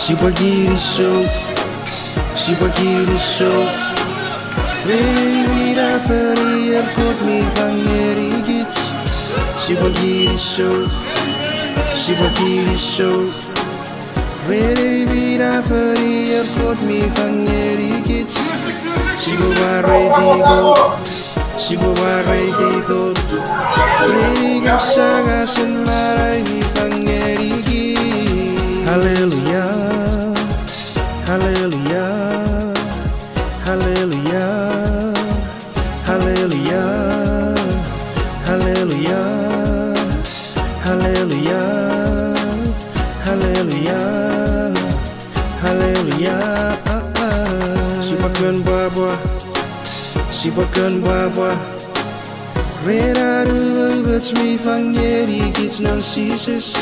Sibagiriso Revira ferir kot mi vangerigit Sibagiriso Revira ferir kot mi vangerigit Sibuwaray digo Rega sagasin maray mi vangerigit Hallelujah Hallelujah, Hallelujah, Hallelujah, Hallelujah, Hallelujah, Hallelujah, Hallelujah. Sibakan baba, Reda rubets mi fangeri gits non sises.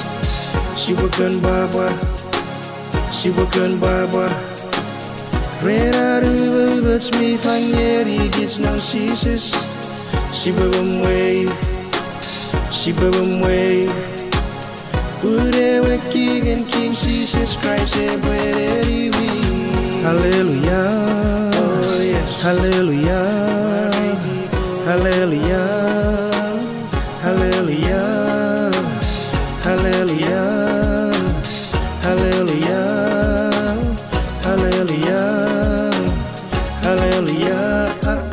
Sibakan baba. Reda rubets mi fangeri gits non sises. Sibabam way. Udewe king and King Jesus Christ every week. Hallelujah, oh yes. Hallelujah, Hallelujah, Hallelujah, Hallelujah, Hallelujah, Hallelujah, Hallelujah.